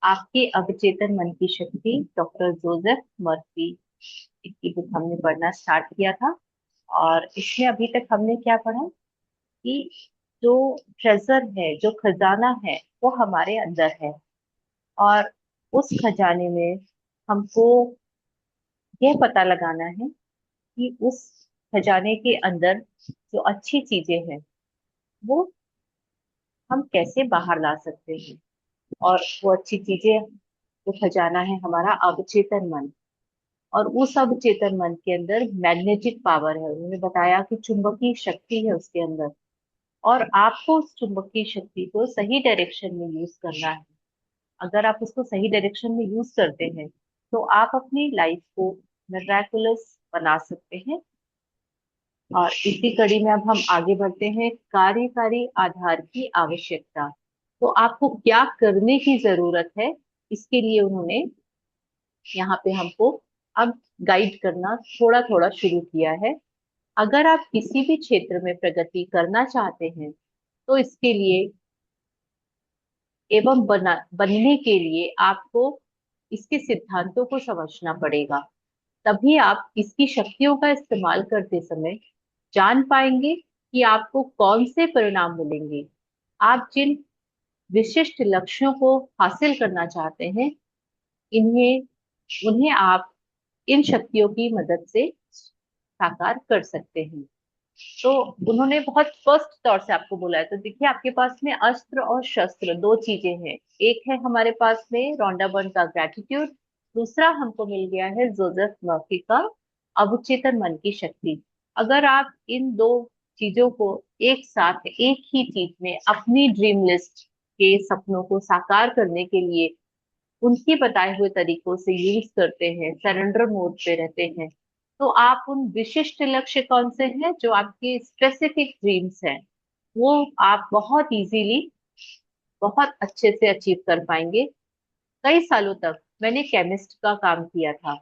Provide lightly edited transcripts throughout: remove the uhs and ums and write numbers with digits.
आपके अवचेतन मन की शक्ति, डॉक्टर जोसेफ मर्फी। इसकी बुक हमने पढ़ना स्टार्ट किया था। और इसमें अभी तक हमने क्या पढ़ा कि जो ट्रेजर है, जो खजाना है, वो हमारे अंदर है। और उस खजाने में हमको यह पता लगाना है कि उस खजाने के अंदर जो अच्छी चीजें हैं वो हम कैसे बाहर ला सकते हैं। और वो अच्छी चीजें, वो खजाना है हमारा अवचेतन मन। और उस अवचेतन मन के अंदर मैग्नेटिक पावर है। उन्होंने बताया कि चुंबकीय शक्ति है उसके अंदर। और आपको उस चुंबकीय शक्ति को सही डायरेक्शन में यूज करना है। अगर आप उसको सही डायरेक्शन में यूज करते हैं तो आप अपनी लाइफ को मिराकुलस बना सकते हैं। और इसी कड़ी में अब हम आगे बढ़ते हैं, कार्यकारी आधार की आवश्यकता। तो आपको क्या करने की जरूरत है, इसके लिए उन्होंने यहाँ पे हमको अब गाइड करना थोड़ा थोड़ा शुरू किया है। अगर आप किसी भी क्षेत्र में प्रगति करना चाहते हैं तो इसके लिए एवं बनने के लिए आपको इसके सिद्धांतों को समझना पड़ेगा। तभी आप इसकी शक्तियों का इस्तेमाल करते समय जान पाएंगे कि आपको कौन से परिणाम मिलेंगे। आप जिन विशिष्ट लक्ष्यों को हासिल करना चाहते हैं, इन्हें उन्हें आप इन शक्तियों की मदद से साकार कर सकते हैं। तो उन्होंने बहुत स्पष्ट तौर से आपको बोला है। तो देखिए, आपके पास में अस्त्र और शस्त्र दो चीजें हैं। एक है हमारे पास में रोंडा बर्न का ग्रेटिट्यूड, दूसरा हमको मिल गया है जोसेफ मर्फी का अवचेतन मन की शक्ति। अगर आप इन दो चीजों को एक साथ एक ही चीज में अपनी ड्रीम लिस्ट के सपनों को साकार करने के लिए उनके बताए हुए तरीकों से यूज करते हैं, सरेंडर मोड पे रहते हैं, तो आप उन विशिष्ट लक्ष्य कौन से हैं जो आपके स्पेसिफिक ड्रीम्स हैं, वो आप बहुत इजीली, बहुत अच्छे से अचीव कर पाएंगे। कई सालों तक मैंने केमिस्ट का काम किया था।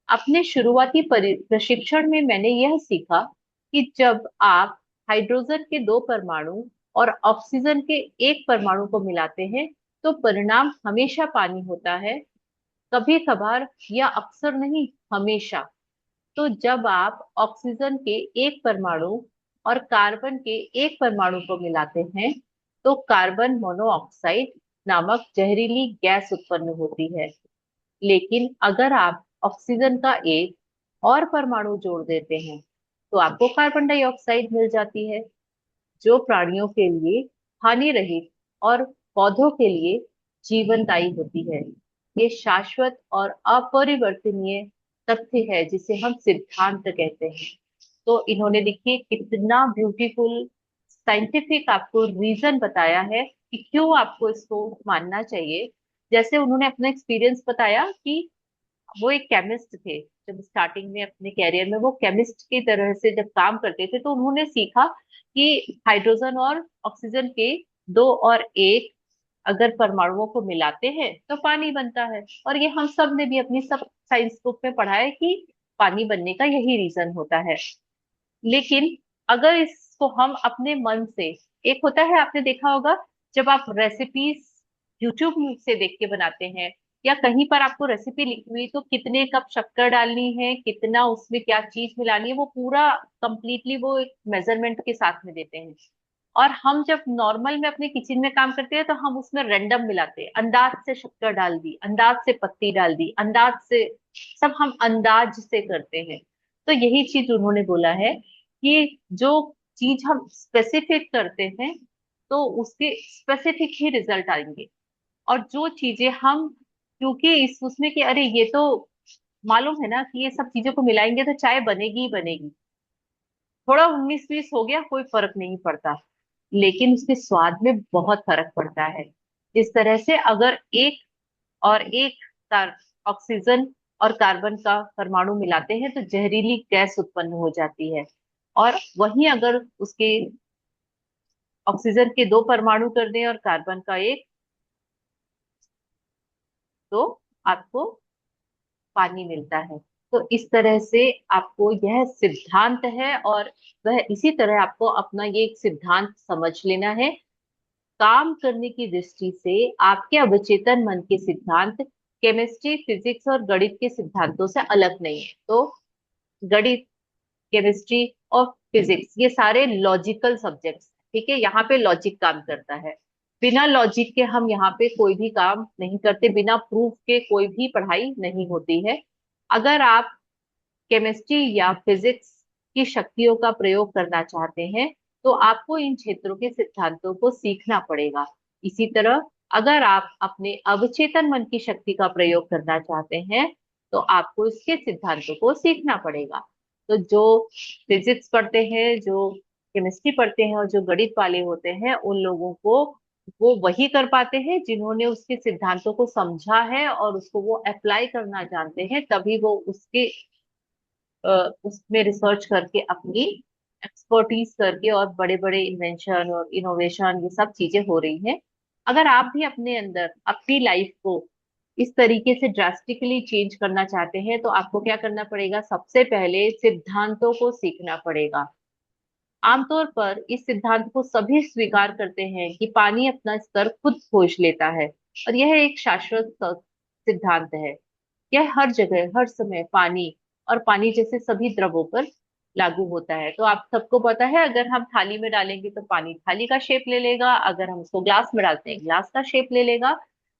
अपने शुरुआती प्रशिक्षण में मैंने यह सीखा कि जब आप हाइड्रोजन के दो परमाणु और ऑक्सीजन के एक परमाणु को मिलाते हैं तो परिणाम हमेशा पानी होता है। कभी कभार या अक्सर नहीं, हमेशा। तो जब आप ऑक्सीजन के एक परमाणु और कार्बन के एक परमाणु को मिलाते हैं तो कार्बन मोनोऑक्साइड नामक जहरीली गैस उत्पन्न होती है। लेकिन अगर आप ऑक्सीजन का एक और परमाणु जोड़ देते हैं तो आपको कार्बन डाइऑक्साइड मिल जाती है, जो प्राणियों के लिए हानि रहित और पौधों के लिए जीवनदायी होती है। ये शाश्वत और अपरिवर्तनीय तथ्य है जिसे हम सिद्धांत कहते हैं। तो इन्होंने देखिए कितना ब्यूटीफुल साइंटिफिक आपको रीजन बताया है कि क्यों आपको इसको मानना चाहिए। जैसे उन्होंने अपना एक्सपीरियंस बताया कि वो एक केमिस्ट थे। जब स्टार्टिंग में अपने कैरियर में वो केमिस्ट की तरह से जब काम करते थे तो उन्होंने सीखा कि हाइड्रोजन और ऑक्सीजन के दो और एक अगर परमाणुओं को मिलाते हैं तो पानी बनता है। और ये हम सब ने भी अपनी सब साइंस बुक में पढ़ा है कि पानी बनने का यही रीजन होता है। लेकिन अगर इसको हम अपने मन से, एक होता है आपने देखा होगा जब आप रेसिपीज यूट्यूब से देख के बनाते हैं या कहीं पर आपको रेसिपी लिखी हुई तो कितने कप शक्कर डालनी है, कितना उसमें क्या चीज मिलानी है, वो पूरा कंप्लीटली वो एक मेजरमेंट के साथ में देते हैं। और हम जब नॉर्मल में अपने किचन में काम करते हैं तो हम उसमें रैंडम मिलाते हैं, अंदाज से शक्कर डाल दी, अंदाज से पत्ती डाल दी, अंदाज से, सब हम अंदाज से करते हैं। तो यही चीज उन्होंने बोला है कि जो चीज हम स्पेसिफिक करते हैं तो उसके स्पेसिफिक ही रिजल्ट आएंगे। और जो चीजें हम, क्योंकि इस उसमें कि अरे ये तो मालूम है ना कि ये सब चीजों को मिलाएंगे तो चाय बनेगी ही बनेगी, थोड़ा 19-20 हो गया कोई फर्क नहीं पड़ता, लेकिन उसके स्वाद में बहुत फर्क पड़ता है। इस तरह से अगर एक और एक कार ऑक्सीजन और कार्बन का परमाणु मिलाते हैं तो जहरीली गैस उत्पन्न हो जाती है। और वहीं अगर उसके ऑक्सीजन के दो परमाणु कर दें और कार्बन का एक, तो आपको पानी मिलता है। तो इस तरह से आपको यह सिद्धांत है और वह इसी तरह आपको अपना ये एक सिद्धांत समझ लेना है। काम करने की दृष्टि से आपके अवचेतन मन के सिद्धांत केमिस्ट्री, फिजिक्स और गणित के सिद्धांतों से अलग नहीं है। तो गणित, केमिस्ट्री और फिजिक्स ये सारे लॉजिकल सब्जेक्ट्स, ठीक है, यहाँ पे लॉजिक काम करता है। बिना लॉजिक के हम यहाँ पे कोई भी काम नहीं करते, बिना प्रूफ के कोई भी पढ़ाई नहीं होती है। अगर आप केमिस्ट्री या फिजिक्स की शक्तियों का प्रयोग करना चाहते हैं तो आपको इन क्षेत्रों के सिद्धांतों को सीखना पड़ेगा। इसी तरह अगर आप अपने अवचेतन मन की शक्ति का प्रयोग करना चाहते हैं तो आपको इसके सिद्धांतों को सीखना पड़ेगा। तो जो फिजिक्स पढ़ते हैं, जो केमिस्ट्री पढ़ते हैं और जो गणित वाले होते हैं, उन लोगों को वो वही कर पाते हैं जिन्होंने उसके सिद्धांतों को समझा है और उसको वो अप्लाई करना जानते हैं, तभी वो उसके उसमें रिसर्च करके अपनी एक्सपर्टीज करके और बड़े बड़े इन्वेंशन और इनोवेशन ये सब चीजें हो रही हैं। अगर आप भी अपने अंदर अपनी लाइफ को इस तरीके से ड्रास्टिकली चेंज करना चाहते हैं तो आपको क्या करना पड़ेगा? सबसे पहले सिद्धांतों को सीखना पड़ेगा। आमतौर पर इस सिद्धांत को सभी स्वीकार करते हैं कि पानी अपना स्तर खुद खोज लेता है और यह एक शाश्वत सिद्धांत है। यह हर जगह हर समय पानी और पानी जैसे सभी द्रवों पर लागू होता है। तो आप सबको पता है, अगर हम थाली में डालेंगे तो पानी थाली का शेप ले लेगा, अगर हम उसको ग्लास में डालते हैं ग्लास का शेप ले लेगा।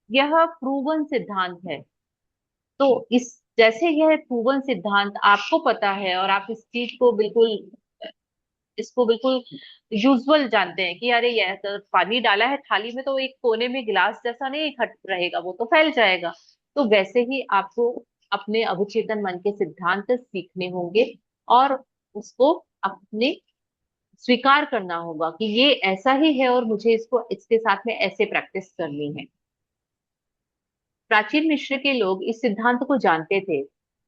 यह प्रूवन सिद्धांत है। तो इस जैसे यह प्रूवन सिद्धांत आपको पता है और आप इस चीज को बिल्कुल इसको बिल्कुल यूजुअल जानते हैं कि अरे यह तो पानी डाला है थाली में तो एक कोने में गिलास जैसा नहीं इकट्ठ रहेगा, वो तो फैल जाएगा। तो वैसे ही आपको अपने अवचेतन मन के सिद्धांत सीखने होंगे और उसको अपने स्वीकार करना होगा कि ये ऐसा ही है और मुझे इसको इसके साथ में ऐसे प्रैक्टिस करनी है। प्राचीन मिस्र के लोग इस सिद्धांत को जानते थे।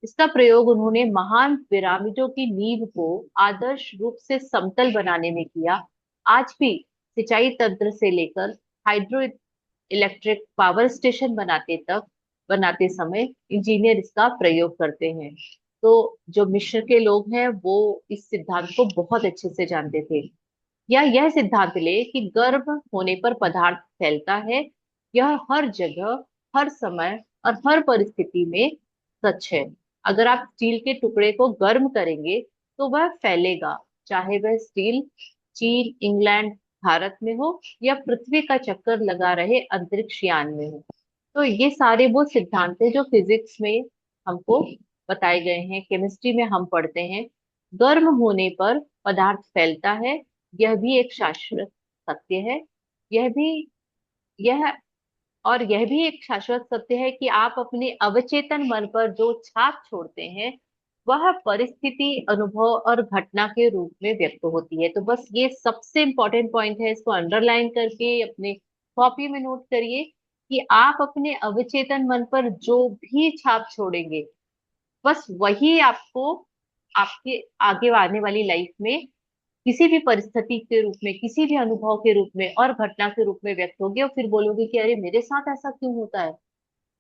इसका प्रयोग उन्होंने महान पिरामिडों की नींव को आदर्श रूप से समतल बनाने में किया। आज भी सिंचाई तंत्र से लेकर हाइड्रो इलेक्ट्रिक पावर स्टेशन बनाते समय इंजीनियर इसका प्रयोग करते हैं। तो जो मिस्र के लोग हैं वो इस सिद्धांत को बहुत अच्छे से जानते थे। या यह सिद्धांत ले कि गर्म होने पर पदार्थ फैलता है। यह हर जगह, हर समय और हर परिस्थिति में सच है। अगर आप स्टील के टुकड़े को गर्म करेंगे तो वह फैलेगा, चाहे वह स्टील चीन, इंग्लैंड, भारत में हो या पृथ्वी का चक्कर लगा रहे अंतरिक्ष यान में हो। तो ये सारे वो सिद्धांत हैं जो फिजिक्स में हमको बताए गए हैं, केमिस्ट्री में हम पढ़ते हैं। गर्म होने पर पदार्थ फैलता है, यह भी एक शाश्वत सत्य है। यह भी यह यह भी एक शाश्वत सत्य है कि आप अपने अवचेतन मन पर जो छाप छोड़ते हैं वह परिस्थिति, अनुभव और घटना के रूप में व्यक्त होती है। तो बस ये सबसे इंपॉर्टेंट पॉइंट है, इसको अंडरलाइन करके अपने कॉपी में नोट करिए कि आप अपने अवचेतन मन पर जो भी छाप छोड़ेंगे बस वही आपको आपके आगे आने वाली लाइफ में किसी भी परिस्थिति के रूप में, किसी भी अनुभव के रूप में और घटना के रूप में व्यक्त होगी और फिर बोलोगे कि अरे मेरे साथ ऐसा क्यों होता है,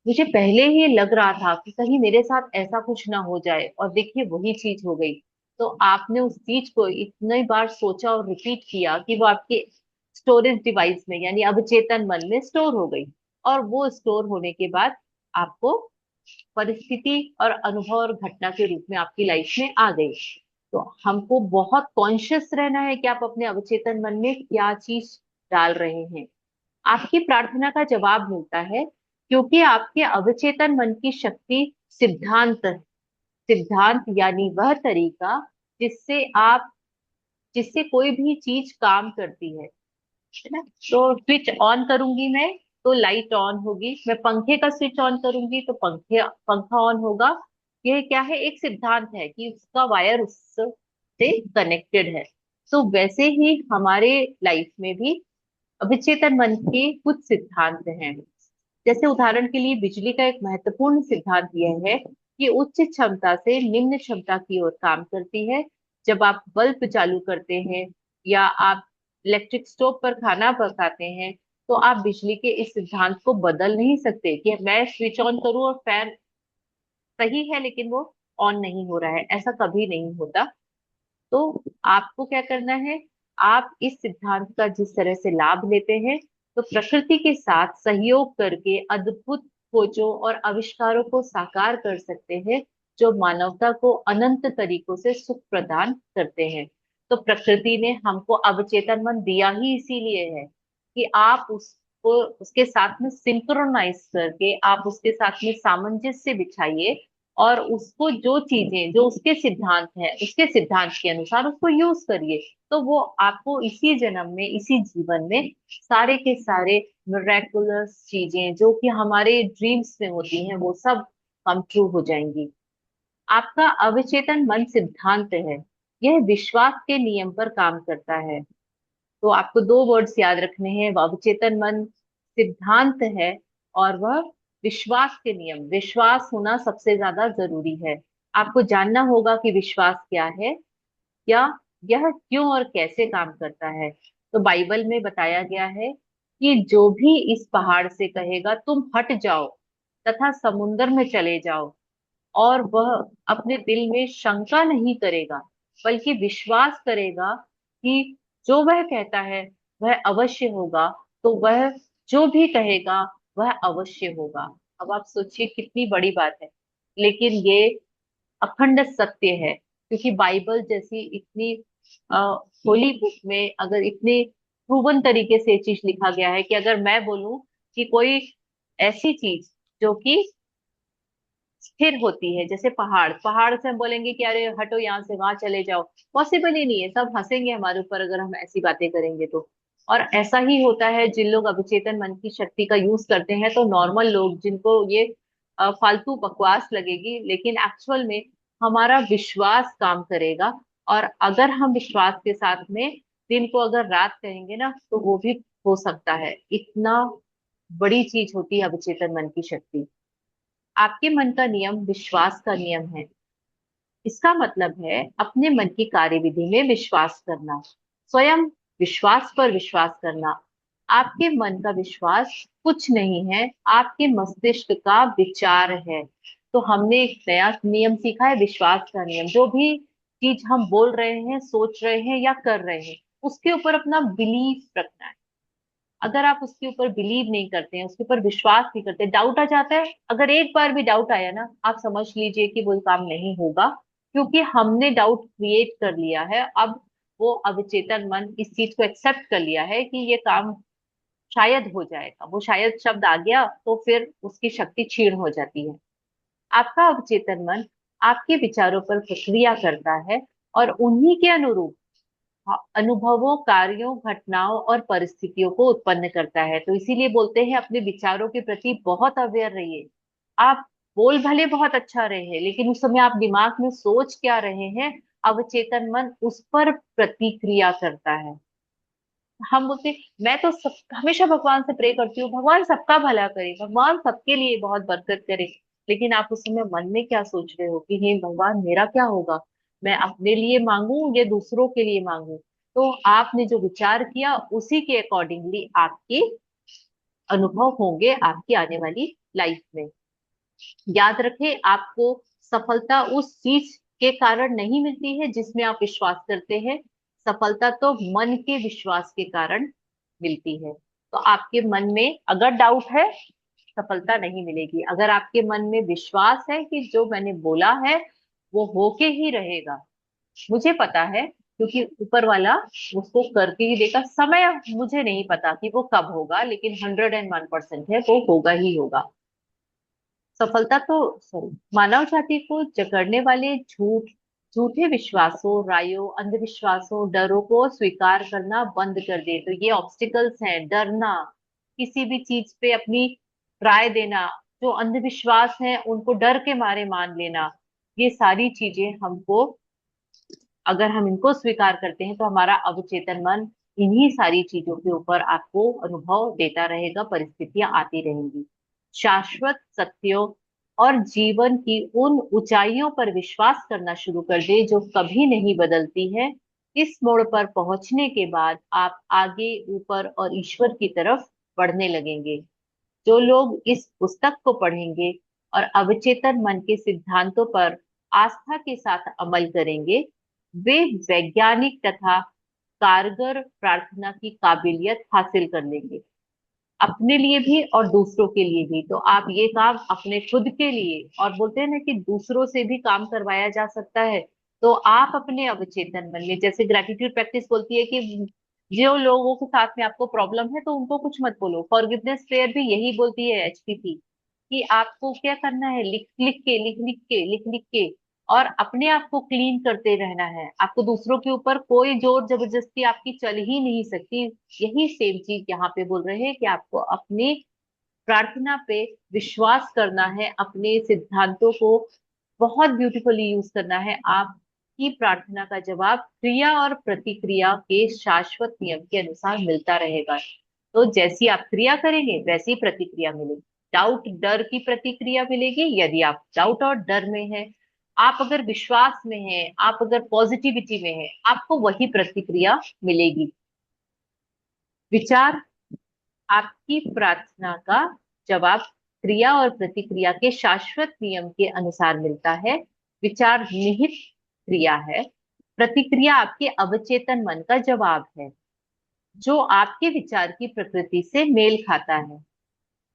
मुझे पहले ही लग रहा था कि कहीं मेरे साथ ऐसा कुछ ना हो जाए और देखिए वही चीज हो गई। तो आपने उस चीज को इतनी बार सोचा और रिपीट किया कि वो आपके स्टोरेज डिवाइस में यानी अवचेतन मन में स्टोर हो गई और वो स्टोर होने के बाद आपको परिस्थिति और अनुभव और घटना के रूप में आपकी लाइफ में आ गई। तो हमको बहुत कॉन्शियस रहना है कि आप अपने अवचेतन मन में क्या चीज डाल रहे हैं। आपकी प्रार्थना का जवाब मिलता है क्योंकि आपके अवचेतन मन की शक्ति सिद्धांत सिद्धांत यानी वह तरीका जिससे आप जिससे कोई भी चीज काम करती है ना। तो स्विच ऑन करूंगी मैं तो लाइट ऑन होगी, मैं पंखे का स्विच ऑन करूंगी तो पंखा ऑन होगा। यह क्या है? एक सिद्धांत है कि उसका वायर उससे कनेक्टेड है। तो वैसे ही हमारे लाइफ में भी अवचेतन मन के कुछ सिद्धांत हैं। जैसे उदाहरण के लिए बिजली का एक महत्वपूर्ण सिद्धांत यह है कि उच्च क्षमता से निम्न क्षमता की ओर काम करती है। जब आप बल्ब चालू करते हैं या आप इलेक्ट्रिक स्टोव पर खाना पकाते हैं तो आप बिजली के इस सिद्धांत को बदल नहीं सकते कि मैं स्विच ऑन करूं और फैन सही है लेकिन वो ऑन नहीं हो रहा है, ऐसा कभी नहीं होता। तो आपको क्या करना है? आप इस सिद्धांत का जिस तरह से लाभ लेते हैं तो प्रकृति के साथ सहयोग करके अद्भुत खोजों और आविष्कारों को साकार कर सकते हैं, जो मानवता को अनंत तरीकों से सुख प्रदान करते हैं। तो प्रकृति ने हमको अवचेतन मन दिया ही इसीलिए है कि आप उसको उसके साथ में सिंक्रोनाइज करके आप उसके साथ में सामंजस्य बिछाइए, और उसको जो चीजें जो उसके सिद्धांत है उसके सिद्धांत के अनुसार उसको यूज करिए। तो वो आपको इसी जन्म में इसी जीवन में सारे के सारे मिरेकुलस चीजें जो कि हमारे ड्रीम्स में होती हैं वो सब कम ट्रू हो जाएंगी। आपका अवचेतन मन सिद्धांत है, यह विश्वास के नियम पर काम करता है। तो आपको दो वर्ड्स याद रखने हैं, वह अवचेतन मन सिद्धांत है और वह विश्वास के नियम। विश्वास होना सबसे ज्यादा जरूरी है। आपको जानना होगा कि विश्वास क्या है या यह क्यों और कैसे काम करता है। तो बाइबल में बताया गया है कि जो भी इस पहाड़ से कहेगा तुम हट जाओ तथा समुद्र में चले जाओ, और वह अपने दिल में शंका नहीं करेगा बल्कि विश्वास करेगा कि जो वह कहता है वह अवश्य होगा, तो वह जो भी कहेगा वह अवश्य होगा। अब आप सोचिए कितनी बड़ी बात है, लेकिन ये अखंड सत्य है, क्योंकि बाइबल जैसी इतनी होली बुक में अगर इतने प्रूवन तरीके से ये चीज लिखा गया है कि अगर मैं बोलूं कि कोई ऐसी चीज जो कि स्थिर होती है, जैसे पहाड़, पहाड़ से हम बोलेंगे कि अरे हटो यहाँ से वहां चले जाओ, पॉसिबल ही नहीं है, सब हंसेंगे हमारे ऊपर अगर हम ऐसी बातें करेंगे तो। और ऐसा ही होता है, जिन लोग अवचेतन मन की शक्ति का यूज करते हैं, तो नॉर्मल लोग जिनको ये फालतू बकवास लगेगी, लेकिन एक्चुअल में हमारा विश्वास काम करेगा। और अगर हम विश्वास के साथ में दिन को अगर रात कहेंगे ना, तो वो भी हो सकता है। इतना बड़ी चीज होती है अवचेतन मन की शक्ति। आपके मन का नियम विश्वास का नियम है। इसका मतलब है अपने मन की कार्यविधि में विश्वास करना, स्वयं विश्वास पर विश्वास करना। आपके मन का विश्वास कुछ नहीं है, आपके मस्तिष्क का विचार है। तो हमने एक नया नियम सीखा है, विश्वास का नियम। जो भी चीज हम बोल रहे हैं, सोच रहे हैं या कर रहे हैं, उसके ऊपर अपना बिलीफ रखना है। अगर आप उसके ऊपर बिलीव नहीं करते हैं, उसके ऊपर विश्वास नहीं करते, डाउट आ जाता है, अगर एक बार भी डाउट आया ना, आप समझ लीजिए कि वो काम नहीं होगा, क्योंकि हमने डाउट क्रिएट कर लिया है। अब वो अवचेतन मन इस चीज को एक्सेप्ट कर लिया है कि ये काम शायद हो जाएगा। वो शायद शब्द आ गया तो फिर उसकी शक्ति क्षीण हो जाती है। आपका अवचेतन मन आपके विचारों पर प्रक्रिया करता है और उन्हीं के अनुरूप अनुभवों, कार्यों, घटनाओं और परिस्थितियों को उत्पन्न करता है। तो इसीलिए बोलते हैं अपने विचारों के प्रति बहुत अवेयर रहिए। आप बोल भले बहुत अच्छा रहे हैं, लेकिन उस समय आप दिमाग में सोच क्या रहे हैं, अवचेतन मन उस पर प्रतिक्रिया करता है। हम बोलते मैं तो सब हमेशा भगवान से प्रे करती हूँ, भगवान सबका भला करे, भगवान सबके लिए बहुत बरकत करे। लेकिन आप उस समय मन में क्या सोच रहे हो कि हे भगवान मेरा क्या होगा, मैं अपने लिए मांगू या दूसरों के लिए मांगू। तो आपने जो विचार किया उसी के अकॉर्डिंगली आपके अनुभव होंगे आपकी आने वाली लाइफ में। याद रखें, आपको सफलता उस चीज के कारण नहीं मिलती है जिसमें आप विश्वास करते हैं। सफलता तो मन के विश्वास के कारण मिलती है। तो आपके मन में अगर डाउट है, सफलता नहीं मिलेगी। अगर आपके मन में विश्वास है कि जो मैंने बोला है वो होके ही रहेगा, मुझे पता है क्योंकि ऊपर वाला उसको करके ही देगा। समय मुझे नहीं पता कि वो कब होगा, लेकिन 101% है वो होगा ही होगा। सफलता तो सॉरी मानव जाति को जकड़ने वाले झूठे विश्वासों, रायों, अंधविश्वासों, डरों को स्वीकार करना बंद कर दे। तो ये ऑब्स्टिकल्स हैं, डरना, किसी भी चीज पे अपनी राय देना, जो अंधविश्वास है उनको डर के मारे मान लेना, ये सारी चीजें हमको, अगर हम इनको स्वीकार करते हैं तो हमारा अवचेतन मन इन्हीं सारी चीजों के ऊपर आपको अनुभव देता रहेगा, परिस्थितियां आती रहेंगी। शाश्वत सत्यों और जीवन की उन ऊंचाइयों पर विश्वास करना शुरू कर दे जो कभी नहीं बदलती है। इस मोड़ पर पहुंचने के बाद आप आगे, ऊपर और ईश्वर की तरफ बढ़ने लगेंगे। जो लोग इस पुस्तक को पढ़ेंगे और अवचेतन मन के सिद्धांतों पर आस्था के साथ अमल करेंगे, वे वैज्ञानिक तथा कारगर प्रार्थना की काबिलियत हासिल कर लेंगे। अपने लिए भी और दूसरों के लिए भी। तो आप ये काम अपने खुद के लिए, और बोलते हैं ना कि दूसरों से भी काम करवाया जा सकता है, तो आप अपने अवचेतन मन में, जैसे ग्रेटिट्यूड प्रैक्टिस बोलती है कि जो लोगों के साथ में आपको प्रॉब्लम है तो उनको कुछ मत बोलो। फॉरगिवनेस प्रेयर भी यही बोलती है, एचपीपी, कि आपको क्या करना है, लिख लिख के, लिख लिख के, और अपने आप को क्लीन करते रहना है। आपको दूसरों के ऊपर कोई जोर जबरदस्ती आपकी चल ही नहीं सकती। यही सेम चीज यहाँ पे बोल रहे हैं कि आपको अपने प्रार्थना पे विश्वास करना है, अपने सिद्धांतों को बहुत ब्यूटीफुली यूज करना है। आपकी प्रार्थना का जवाब क्रिया और प्रतिक्रिया के शाश्वत नियम के अनुसार मिलता रहेगा। तो जैसी आप क्रिया करेंगे वैसी प्रतिक्रिया मिलेगी। डाउट डर की प्रतिक्रिया मिलेगी, यदि आप डाउट और डर में हैं। आप अगर विश्वास में हैं, आप अगर पॉजिटिविटी में हैं, आपको वही प्रतिक्रिया मिलेगी। विचार आपकी प्रार्थना का जवाब क्रिया और प्रतिक्रिया के शाश्वत नियम के अनुसार मिलता है। विचार निहित क्रिया है, प्रतिक्रिया आपके अवचेतन मन का जवाब है, जो आपके विचार की प्रकृति से मेल खाता है।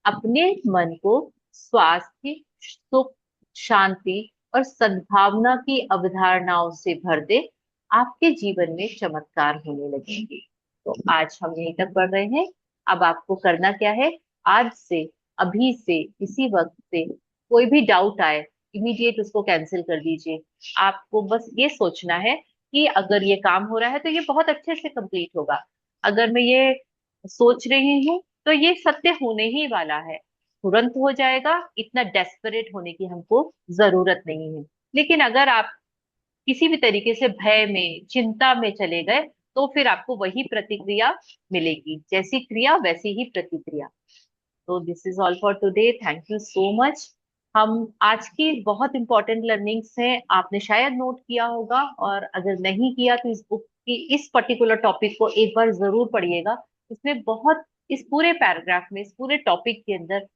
अपने मन को स्वास्थ्य, सुख, शांति और सद्भावना की अवधारणाओं से भर दे, आपके जीवन में चमत्कार होने लगेंगे। तो आज हम यहीं तक पढ़ रहे हैं। अब आपको करना क्या है, आज से, अभी से, इसी वक्त से कोई भी डाउट आए, इमीडिएट उसको कैंसिल कर दीजिए। आपको बस ये सोचना है कि अगर ये काम हो रहा है तो ये बहुत अच्छे से कंप्लीट होगा। अगर मैं ये सोच रही हूँ तो ये सत्य होने ही वाला है, तुरंत हो जाएगा। इतना डेस्परेट होने की हमको जरूरत नहीं है। लेकिन अगर आप किसी भी तरीके से भय में, चिंता में चले गए, तो फिर आपको वही प्रतिक्रिया मिलेगी, जैसी क्रिया वैसी ही प्रतिक्रिया। तो this is all for today, thank you so much. हम आज की बहुत इंपॉर्टेंट लर्निंग्स हैं, आपने शायद नोट किया होगा, और अगर नहीं किया तो इस बुक की इस पर्टिकुलर टॉपिक को एक बार जरूर पढ़िएगा। इसमें बहुत, इस पूरे पैराग्राफ में, इस पूरे टॉपिक के अंदर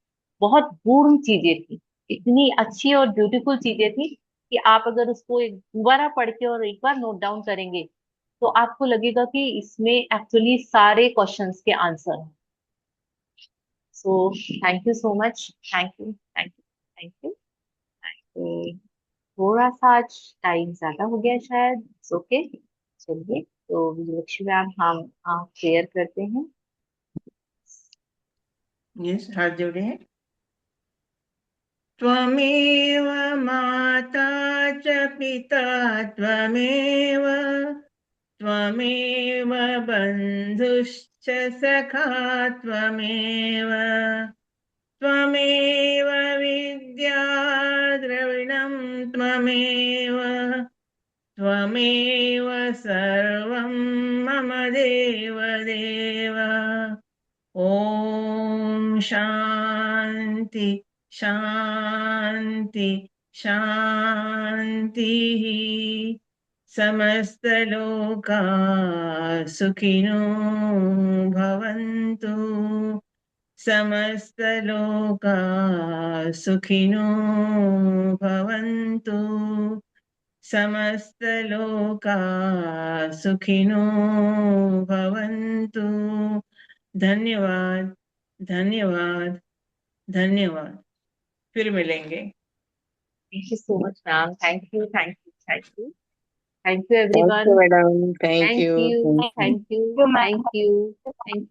बहुत गूढ़ चीजें थी, इतनी अच्छी और ब्यूटीफुल चीजें थी कि आप अगर उसको एक दोबारा पढ़ के और एक बार नोट डाउन करेंगे तो आपको लगेगा कि इसमें एक्चुअली सारे क्वेश्चंस के आंसर हैं। So thank you so much, thank you, thank you, thank you. तो थोड़ा सा आज टाइम ज्यादा हो गया शायद, ओके। चलिए, तो विजयलक्ष्मी मैम, हम आप शेयर करते हैं। यस, हाथ जोड़े हैं। त्वमेव माता च पिता त्वमेव, त्वमेव बन्धुश्च सखा त्वमेव, त्वमेव विद्या द्रविणं त्वमेव, त्वमेव सर्वं मम देव देव। ॐ शान्ति शान्ति शान्तिः। समस्तलोका सुखिनो भवन्तु, समस्तलोका सुखिनो भवन्तु, समस्तलोका सुखिनो भवन्तु। धन्यवाद, धन्यवाद, धन्यवाद। फिर मिलेंगे। Thank you so much ma'am, thank you, thank you, thank you, thank you thank you everyone. Madam, thank thank you, you, thank you. Thank you, thank you, thank you.